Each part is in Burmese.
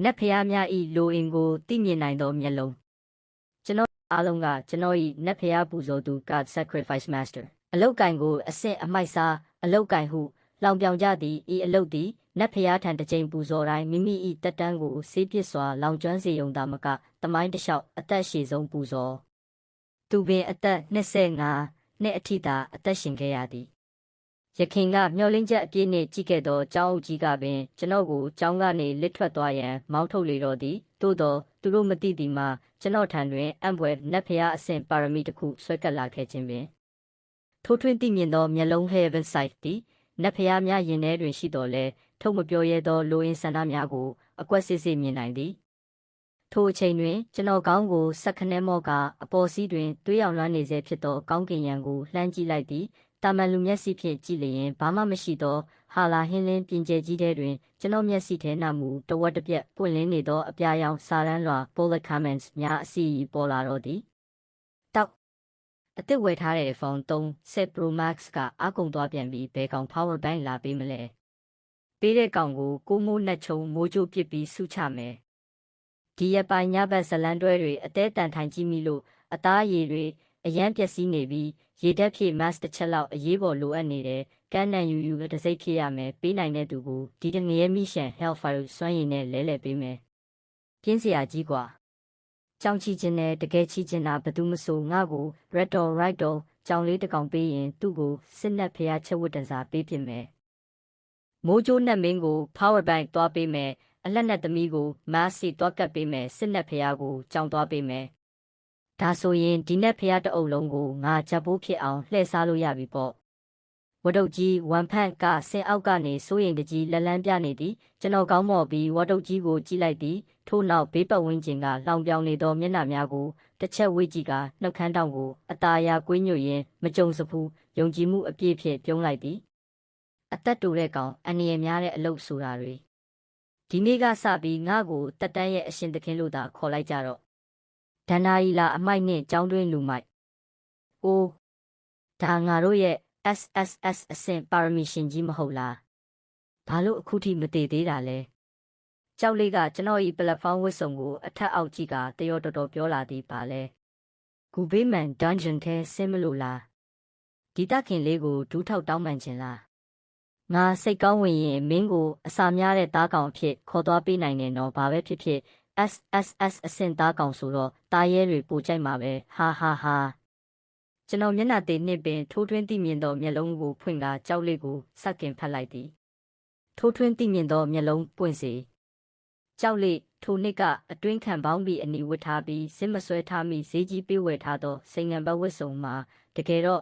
နတ်ဖျားများဤလိုအင်ကိုသိမြင်နိုင်သောမျက်လုံးကျွန်တော်အားလုံးကကျွန်တော်ဤနတ်ဖျားပူဇော်သူ God Sacrifice Master အလုတ်ကင်ကိုအဆင့်အမိုက်စားအလုတ်ကင်ဟုလောင်ပြောင်ကြသည်ဤအလုတ်သည်နတ်ဖျားထံတစ်ကြိမ်ပူဇော်တိုင်းမိမိဤတက်တန်းကိုဆေးပစ်စွာလောင်ကျွမ်းစေုံသာမကတမိုင်းတစ်လျှောက်အသက်ရှည်ဆုံးပူဇော်သူပင်အသက်25နှစ်အထိသာအသက်ရှင်ခဲ့ရသည်ယခင်ကမျောလင်းချက်အပြည့်နှင့်ကြည့်ခဲ့သောကျောင်းအုပ်ကြီးကပင်ကျွန်တော်ကိုကျောင်းကနေလစ်ထွက်သွားရန်မောင်းထုတ်လေတော့သည်သို့သောသူတို့မသိသည်မှာကျွန်တော်ထံတွင်အံ့ဖွယ်နတ်ဖျားအဆင့်ပါရမီတစ်ခုဆွဲကပ်လာခဲ့ခြင်းပင်ထိုးထွင်းသိမြင်သောမျက်လုံး Heaven Sight သည်နတ်ဖျားများယင်ထဲတွင်ရှိတော်လဲထုတ်မပြောရဲသောလိုအင်ဆန္ဒများကိုအကွက်စစ်စစ်မြင်နိုင်သည်ထိုအချိန်တွင်ကျွန်တော်ကောင်းကိုဆက်ခနဲမော့ကအပေါ်စီးတွင်သွေးရောင်လွှမ်းနေစေဖြစ်သောကောင်းကင်ယံကိုလှမ်းကြည့်လိုက်သည်တာမန်လူမျက်စိဖြင့်ကြည့်လျင်ဘာမှမရှိသောဟာလာဟင်းလင်းပြင်ကျဲကြီးထဲတွင်ကျွန်တော်မျက်စိထဲနှမူတဝက်တစ်ပြက်ပွင့်လင်းနေသောအပြာရောင်စာရန်လွှာ bullet comments များအစီအီပေါ်လာတော့သည်တောက်အသစ်ဝယ်ထားတဲ့ဖုန်း10 Pro Max ကအားကုန်သွားပြန်ပြီးဘယ်ကောင် power bank လာပေးမလဲပေးတဲ့ကောင်ကိုကိုမိုးနှက်ချုံမိုးကြိုးပစ်ပြီးဆုချမယ်ဒီရပိုင်ညဘက်ဇလန်တွဲတွေအသေးတန်ထိုင်ကြည့်မိလို့အသားရည်တွေအရန်ပျက်စီးနေပြီးရေဓာတ်ဖြည့် mask တစ်ချက်လောက်အရေးပေါ်လိုအပ်နေတယ်ကန်းနံယူတစ်စိတ်ဖြည့်ရမယ်ပေးနိုင်တဲ့သူကိုဒီတငရဲမိရှန် Hellfire စွမ်းရည်နဲ့လဲပေးမယ်ပြင်းစရာကြီးกว่าကြောင်ချီခြင်းနဲ့တကယ်ချီခြင်းတာဘသူမဆိုငါ့ကို red door right door ကြောင်လေးတစ်ကောင်ပေးရင်သူ့ကိုစစ်နက်ဖျားချက်ဝတ်တန်စာပေးဖြစ်မယ်မိုးကြိုးနတ်မင်းကို power bank သွားပေးမယ်အလက်နက်သမီးကို mask စီသွားကပ်ပေးမယ်စစ်နက်ဖျားကိုကြောင်သွားပေးမယ်ဒါဆိုရင်ဒီနက်ဖျားတအုပ်လုံးကိုငါချက်ပိုးဖြစ်အောင်လှည့်စားလို့ရပြီပေါ့ဝတုတ်ကြီးဝမ်ဖန့်ကဆင်အောက်ကနေစိုးရိမ်တကြီးလက်လန်းပြနေသည်ကျွန်တော်ကောင်းမော်ပြီးဝတုတ်ကြီးကိုကြည့်လိုက်သည်ထို့နောက်ဘေးပတ်ဝန်းကျင်ကလောင်ပြောင်နေသောမျက်နှာများကိုတစ်ချက်ဝေ့ကြည့်ကနှုတ်ခမ်းတောင်ကိုအตาရကွေးညွတ်ရင်းမကြုံစဖူးယုံကြည်မှုအပြည့်ဖြင့်ပြုံးလိုက်သည်အသက်တူတဲ့ကောင်အန္တရာယ်များတဲ့အလုပ်ဆိုတာတွေဒီနေ့ကစပြီးငါ့ကိုတက်တန်းရဲ့အရှင်သခင်လို့သာခေါ်လိုက်ကြတော့ဒဏ္ဍာရီလာအမိုက်နဲ့ကြောင်းတွင်းလူမိုက်အိုးဒါငါတို့ရဲ့ SSS အဆင့်ပါရမီရှင်ကြီးမဟုတ်လားဘာလို့အခုထိမတည်သေးတာလဲကြောက်လေးကကျွန်တော်ဤ platform ဝစ်စုံကိုအထက်အောက်ကြည့်ကတရောတော်တော်ပြောလာသည်ပါလဲဂူဘေးမန် dungeon ထဲဆင်းမလို့လားဒီတခင်လေးကိုဒူးထောက်တောင်းပန်ခြင်းလားငါစိတ်ကောင်းဝင်ရင်မင်းကိုအစာများတဲ့သားကောင်အဖြစ်ခေါ်သွားပေးနိုင်တယ်နော်ဘာပဲဖြစ်ဖြစ်SSS အဆင့်သားကောင်ဆိုတော့တားရဲတွေပိုကြိုက်မှာပဲဟာဟာဟာကျွန်တော်မျက်နှာသေးနှစ်ပင်ထိုးထွင်းသိမြင်သောမျက်လုံးကိုဖွင့်ကာကြောက်လေးကိုစက်ကင်ဖတ်လိုက်သည်ထိုးထွင်းသိမြင်သောမျက်လုံးပွင့်စေကြောက်လေးထိုနှစ်ကအတွင်းခံပေါင်းပြီးအနီဝတ်ထားပြီးစစ်မဆွဲထားမိဈေးကြီးပေးဝယ်ထားသောစိန်ငံဘတ်ဝတ်စုံမှာတကယ်တော့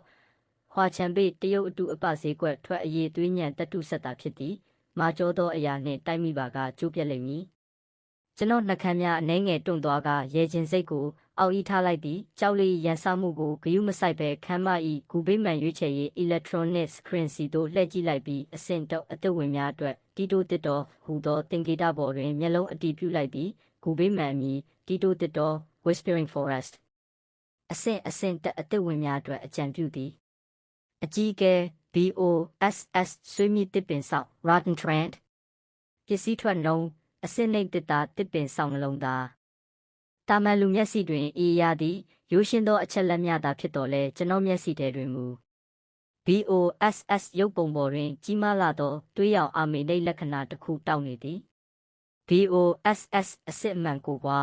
ဟွာချံပေတရုတ်အတူအပဈေးကွက်ထွက်အရေးသွေးညံတက်တုဆက်တာဖြစ်သည်မာကျောသောအရာနှင့်တိုက်မိပါကကျိုးပြက်လိမ့်မည်ကျွန်တော်နှကမ်းများအနှဲငယ်တွန့်သွားကရဲချင်းစိတ်ကိုအောက်ဤထားလိုက်သည်ကြောက်လေးရန်ဆောင်မှုကိုဂယုမဆိုင်ပဲခမ်းမဤဂူဘေးမှန်ရွေးချယ်ရေး electronic screen စီတို့လှည့်ကြည့်လိုက်ပြီးအဆင့်တော့အသက်ဝင်များအတွက်တီတိုတစ်တော်ဟူသောသင်္ကေတပေါ်တွင်မျက်လုံးအတီးပြုလိုက်သည်ဂူဘေးမှန်အမည်တီတိုတစ်တော် whispering forest အဆင့်တက်အသက်ဝင်များအတွက်အကြံပြုသည်အကြီးကဲ BOSS ဆွေးမြစ်တစ်ပင်ဆောင် Rotten Trend ပစ္စည်းထွက်နှုံးအစစ်နှိပ်တစ်တာတစ်ပင်ဆောင်နှလုံးသားတာမန်လူမျက်စိတွင်အေးရသည်ရိုးရှင်းသောအချက်လက်များသာဖြစ်တော်လဲကျွန်တော်မျက်စိထဲတွင်မူ BOSS ရုပ်ပုံပေါ်တွင်ကြီးမားလာသောတွေးရောင်အာမေနိတ်လက္ခဏာတစ်ခုတောက်နေသည် BOSS အစစ်အမှန်ကိုကွာ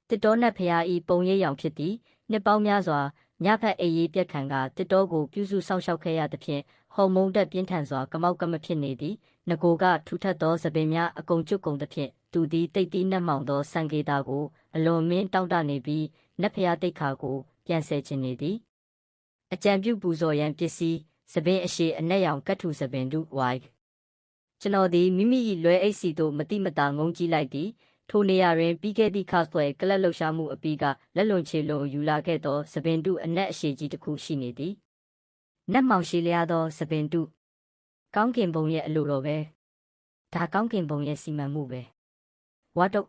တစ်တော်နတ်ဖျားဤပုံရိပ်ရောင်ဖြစ်သည်နှစ်ပေါင်းများစွာညဖက်အေးရေးပြက်ခံကတစ်တော်ကိုပြုစုစောင့်ရှောက်ခဲ့ရသဖြင့်ဟော်မုန်းတက်ပြင်းထန်စွာကမောက်ကမဖြစ်နေသည်ငကိုကထူထပ်သောသပင်များအကုန်ကျွတ်ကုန်သဖြင့်သူသည်တိတ်တီးနှက်မှောင်သောစံကေတာကိုအလွန်မင်းတောင့်တနေပြီးနတ်ဖျားတိတ်ခါကိုပြန်ဆဲခြင်းနေသည်အကြံပြုပူဇော်ရန်ပစ္စည်းသပင်အရှိအနက်ရောင်ကတ်ထူသပင်တို့ဝိုင်ကျွန်တော်သည်မိမိ၏လွယ်အိတ်စီသို့မတိမတာငုံကြည့်လိုက်သည်ထိုနေရာတွင်ပြီးခဲ့သည့် cosplay ကလပ်လှုပ်ရှားမှုအပြီးကလက်လွန်ချေလွန်ယူလာခဲ့သောသပင်တို့အနက်အရှိကြီးတစ်ခုရှိနေသည်နတ်မောင်ရှိလျားသောသပင်တို့ကောင်းကင်ဘုံရဲ့အလိုတော်ပဲဒါကောင်းကင်ဘုံရဲ့စီမံမှုပဲဝါတုတ်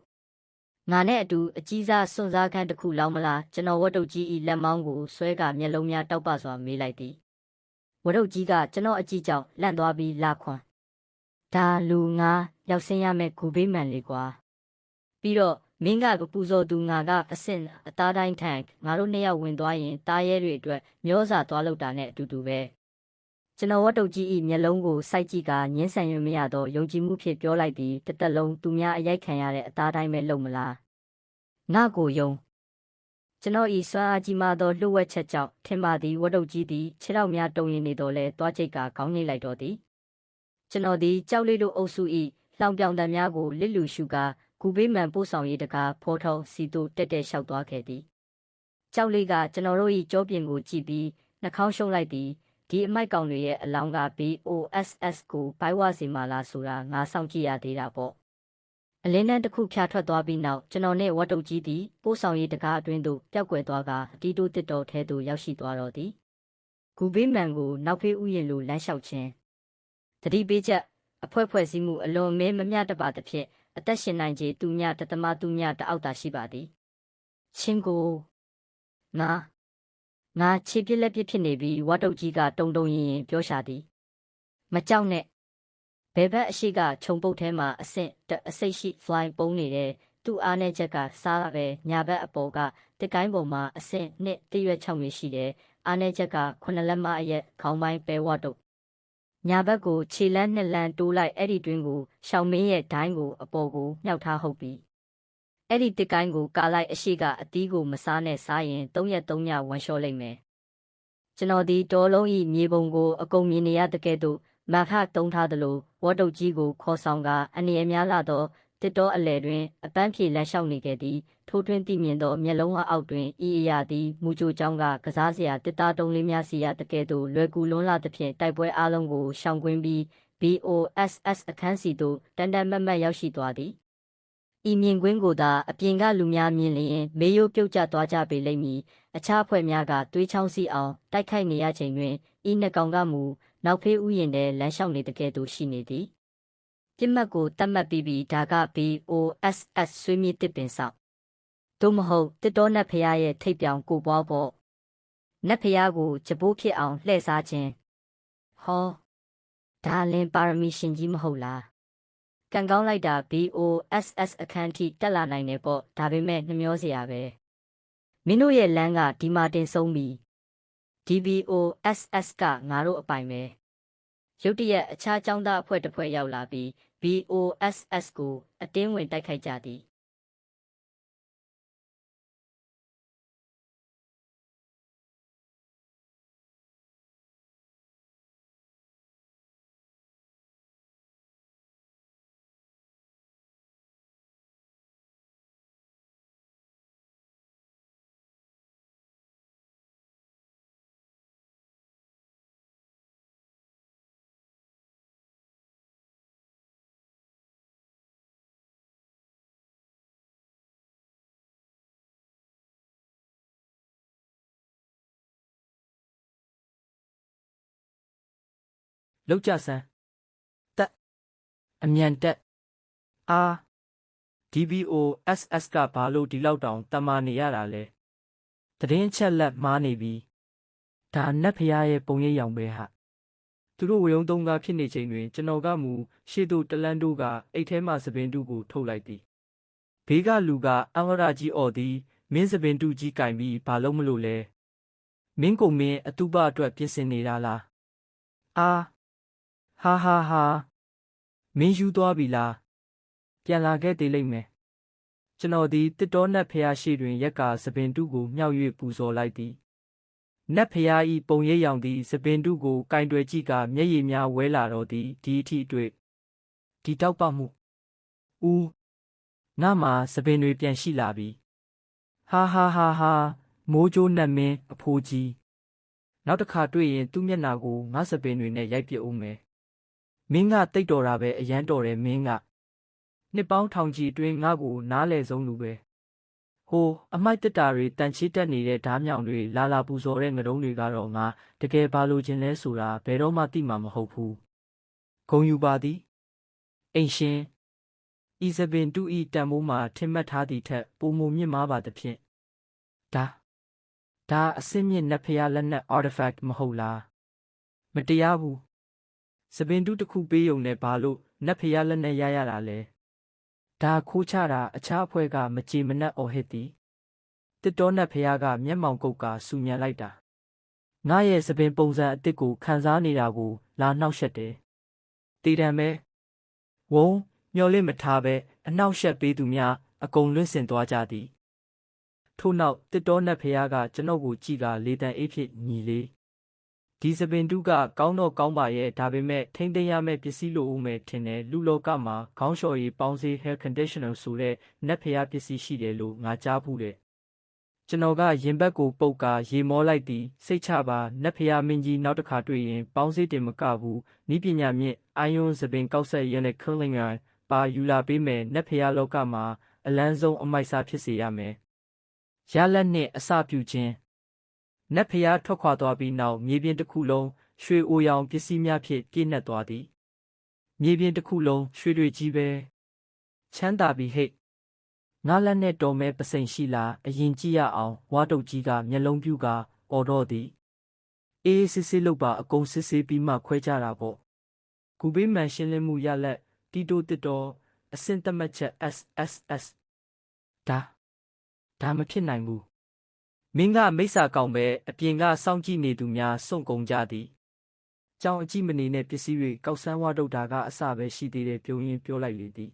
ငါနဲ့အတူအကြီးစားစွန့်စားခန်းတစ်ခုလောင်းမလားကျွန်တော်ဝတ်တုတ်ကြီးဤလက်မောင်းကိုဆွဲကမျက်လုံးများတောက်ပစွာမေးလိုက်သည်ဝတ်တုတ်ကြီးကကျွန်တော်အကြည့်ကြောင့်လန့်သွားပြီးလာခွန်ဒါလူငါရောက်ဆင်းရမယ့်ဂူဘေးမှန်လေကွာ ပြီးတော့မင်းကပူဇော်သူငါကအဆင့်အသားတိုင်းထန်ငါတို့နှစ်ယောက်ဝင်သွားရင်တားရဲတွေအတွက်မျောစာသွားလောက်တာနဲ့အတူတူပဲကျွန်တော်ဝတ်တုတ်ကြီးဤမျက်လုံးကိုစိုက်ကြည့်ကငင်းဆန်ရမရတော့ယုံကြည်မှုဖြင့်ပြောလိုက်ပြီးတစ်သက်လုံးသူများအရိုက်ခံရတဲ့အသားတိုင်းပဲလုံမလားငါကိုယုံကျွန်တော်ဤစွမ်းအားကြီးမားသောလှုပ်ဝက်ချက်ကြောင့်ထင်ပါသည်ဝတ်တုတ်ကြီးသည်ခြေထောက်များတုံရင်နေတော့လဲတွားချိတ်ကခေါင်းငိမ့်လိုက်တော့သည်ကျွန်တော်သည်ကြောက်လေးတို့အုပ်စုဤလောင်ပြောင်တံများကိုလစ်လူရှုကာကူဘေးမှန်ပို့ဆောင်ရေးတကားဖော်ထုတ်စီတို့တက်တက်လျှောက်သွားခဲ့သည်ကြောက်လေးကကျွန်တော်တို့ဤကြောပြင်ကိုကြည့်ပြီးနှာခေါင်းရှုံးလိုက်သည်ဒီအမိုက်ကောင်တွေရဲ့အလောင်းက BOSS ကိုဘိုက်ဝစီမာလာဆိုတာငါစောင့်ကြည့်ရသေးတာပေါ့အလင်းတန်းတစ်ခုဖြာထွက်သွားပြီးနောက်ကျွန်တော်နဲ့ဝတ်တုတ်ကြီးသည်ပို့ဆောင်ရေးတကားအတွင်းသို့ပျောက်ကွယ်သွားကအတီးတိုးတစ်တော်ထဲသို့ရောက်ရှိသွားတော့သည်ကူဘေးမှန်ကိုနောက်ဖေးဥယျာဉ်လိုလမ်းလျှောက်ခြင်းတတိပေးချက်အဖွဲ့စည်းမှုအလွန်မဲမမျှတပါသဖြင့်အသက်ရှင်နိုင်ခြေသူညတသမသူညတအောက်သာရှိပါသည်ချင်းကိုငါခြေပြက်လက်ပြက်ဖြစ်နေပြီးဝတ်တုတ်ကြီးကတုံရင်ပြောရှာသည်မကြောက်နဲ့ဘယ်ဘက်အရှိကခြုံပုတ်ထဲမှာအစိတ်ရှိ fly ပုံးနေတဲ့သူ့အားနဲ့ချက်ကစားပဲညာဘက်အပေါ်ကတစ်ကိုင်းပေါ်မှာအဆင့်နှစ်တရွက်6မြေရှိတယ်အားနဲ့ချက်က9လက်မအရက်ခေါင်းပိုင်းပဲဝတ်တုတ်ညာဘက်ကိုခြေလန်း2လန်းတိုးလိုက်အဲ့ဒီတွင်းကိုရှောင်းမင်းရဲ့ဒိုင်းကိုအပေါ်ကိုမြှောက်ထားဟုတ်ပြီးအဲ့ဒီတစ်ကိုင်းကိုကာလိုက်အရှိကအသီးကိုမစားနဲ့စားရင်3ရက်3ညဝမ်းလျှောလိုက်မယ်ကျွန်တော်ဒီတော်လုံးဤမြေပုံကိုအကုန်မြင်နေရတဲ့ကဲ့သို့မခတုံးထားသလိုဝတ်တုတ်ကြီးကိုခေါ်ဆောင်ကအနည်းများလာသောတစ်တော်အလဲတွင်အပန်းဖြေလမ်းလျှောက်နေခဲ့သည်ထိုးထွင်းသိမြင်သောမျက်လုံးအောက်တွင်ဤအရာသည်မူကြိုကြောင်းကစားစရာတစ်သားတုံးလေးများစီရတဲ့ကဲ့သို့လွယ်ကူလွန်းလာသဖြင့်တိုက်ပွဲအလုံးကိုရှောင်ကွင်းပြီး BOSS အခန်းစီသို့တန်တန်မတ်မတ်ရောက်ရှိသွားသည်ဤမြင်ကွင်းကိုသာအပြင်ကလူများမြင်လျင်မေးရိုးပြုတ်ကျသွားကြပေလိမ့်မည်အခြားအဖွဲ့များကသွေးချောင်းစီအောင်တိုက်ခိုက်နေရချိန်တွင်ဤနှစ်ကောင်ကမူနောက်ဖေးဥယျာဉ်ထဲလမ်းလျှောက်နေတဲ့ကဲ့သို့ရှိနေသည်ပြစ်မှတ်ကိုတတ်မှတ်ပြီးဒါက BOSS ဆွေးမြေ့တစ်ပင်ဆောင်သို့မဟုတ်တစ်တော်နတ်ဖျားရဲ့ထိပ်ပြောင်ကိုပွားပေါ့နတ်ဖျားကိုကြပိုးဖြစ်အောင်လှည့်စားခြင်းဟောဒါလင်ပါရမီရှင်ကြီးမဟုတ်လားကံကောင်းလိုက်တာ BOSS အခန်းထိတက်လာနိုင်တယ်ပေါ့ဒါပေမဲ့နှမျောစရာပဲမင်းတို့ရဲ့လမ်းကဒီမှာတင်ဆုံးပြီ DBOSS ကငါတို့အပိုင်ပဲရုတ်တရက်အခြားចောင်းသားအဖွဲ့တစ်ဖွဲ့ရောက်လာပြီး BOSS ကိုအတင်းဝင်တိုက်ခိုက်ကြသည်လောက်ကြစမ်းတက်အမြန်တက်အာ DBOSS ကဘာလို့ဒီလောက်တောင်တမာနေရတာလဲသတင်းချက်လက်မားနေပြီဒါနတ်ဖျားရဲ့ပုံရိပ်ရောင်ပဲဟာသူတို့ဝေယုံသုံးကားဖြစ်နေချိန်တွင်ကျွန်တော်ကမူရှေ့သို့တလန်းတို့ကအိတ်ထဲမှသပင်တုကိုထုတ်လိုက်သည်ဘေးကလူကအံဝရကြီးအော်သည်မင်းသပင်တုကြီးကင်ပြီးဘာလို့မလို့လဲမင်းကိုမင်းအတူပအတွက်ပြင်ဆင်နေတာလားအာဟာမင်းယူသွားပြီလားပြန်လာခဲ့သေးလိမ့်မယ်ကျွန်တော်ဒီတစ်တော်နတ်ဖျားရှိတွင်ရက်ကသပင်တုကိုမြှောက်၍ပူဇော်လိုက်သည်နတ်ဖျားဤပုံရိပ်ရောင်သည်သပင်တုကိုကင်တွယ်ကြည့်ကမျက်ရည်များဝဲလာတော့သည်ဒီအထိတွေ့ဒီတောက်ပမှုဦးငါမှာသပင်တွေပြန်ရှိလာပြီဟာမိုးကြိုးနတ်မင်းအဖိုးကြီးနောက်တစ်ခါတွေ့ရင်သူ့မျက်နှာကိုငါသပင်တွေနဲ့ရိုက်ပစ်ဦးမယ်မင်းကတိတ်တော်တာပဲအရန်တော်တယ်မင်းကနှစ်ပေါင်းထောင်ချီအတွင်းငါ့ကိုနားလဲဆုံးလူပဲဟိုအမိုက်တက်တာတွေတန်ချစ်တက်နေတဲ့ဓားမြောင်တွေလာပူဇော်တဲ့ငရုံးတွေကတော့ငါတကယ်ဘာလို့ခြင်းလဲဆိုတာဘယ်တော့မှသိမှာမဟုတ်ဘူးဂုံယူပါသည်အိမ်ရှင်ဤသပင်တူဤတန်မိုးမှာထင်မှတ်ထားသည့်ထက်ပိုမိုမြင့်မားပါသဖြင့်ဒါအစစ်မြင့်နတ်ဖျားလက်နက် artifact မဟုတ်လားမတရားဘူးသပင်တုတစ်ခုပေးုံနဲ့ဘာလို့နတ်ဖျားလက်နက်ရတာလဲ ဒါခိုးချတာအခြားအဖွဲ့ကမကြေမနက်အော်ဟစ်သည်တစ်တော်နတ်ဖျားကမျက်မှောင်ကုတ်ကစူညံလိုက်တာငါရဲ့သပင်ပုံစံအစ်စ်ကိုခံစားနေတာကိုလာနှောက်ယှက်တယ်တေတံပဲဝုံမျော်လင့်မထားပဲအနှောက်ယှက်ပေးသူများအကုန်လွင့်စင်သွားကြသည်ထို့နောက်တစ်တော်နတ်ဖျားကကျွန်ုပ်ကိုကြည့်ကလေတံအေးဖြစ်ညီလေးဒီစပင်တုကကောင်းတော့ကောင်းပါရဲ့ဒါပေမဲ့ထိမ့်သိမ်းရမယ့်ပစ္စည်းလိုဦးမယ်ထင်တယ်လူလောကမှာခေါင်းလျှော်ရည်ပေါင်းစေး hair conditioner ဆိုတဲ့နတ်ဖျားပစ္စည်းရှိတယ်လို့ငါကြားဘူးတယ်ကျွန်တော်ကရင်ဘတ်ကိုပုတ်ကာရေမောလိုက်သည်စိတ်ချပါနတ်ဖျားမင်းကြီးနောက်တစ်ခါတွေ့ရင်ပေါင်းစေးတင်မကဘူးဤပညာမြင့်အာယွန်စပင်ကောက်ဆက်ရတဲ့ curling iron ပါယူလာပေးမယ်နတ်ဖျားလောကမှာအလန်းဆုံးအမိုက်စားဖြစ်စေရမယ်ရလက်နှင့်အစပြုခြင်းနတ်ဖျားထွက်ခွာသွားပြီးနောက်မြေပြင်တစ်ခုလုံးရွှေအိုရောင်ပစ္စည်းများဖြင့်ပြည့်နှက်သွားသည်မြေပြင်တစ်ခုလုံးရွှေတွေကြီးပဲချမ်းသာပြီဟိတ်ငါလက်နဲ့တော်မဲပစိန်ရှိလားအရင်ကြည့်ရအောင်ဝါတုတ်ကြီးကမျက်လုံးပြူကအော်တော့သည်အေးစစ်စစ်လုပ်ပါအကုန်စစ်စစ်ပြီးမှခွဲကြတာပေါ့ဂူဘေးမှန်ရှင်းလင်းမှုရလက်တီတိုတစ်တော်အစင်တမတ်ချက် SSS ဒါမဖြစ်နိုင်ဘူးမင်းကမိစ္ဆာကောင်းပဲအပြင်ကစောင့်ကြည့်နေသူများစွန့်ကုန်ကြသည်ကြောင်အကြည့်မနေနဲ့ပစ္စည်းတွေကောက်ဆန်းဝါတုတ်တာကအစပဲရှိသေးတယ်ပြုံးရင်ပြောလိုက်လေသည်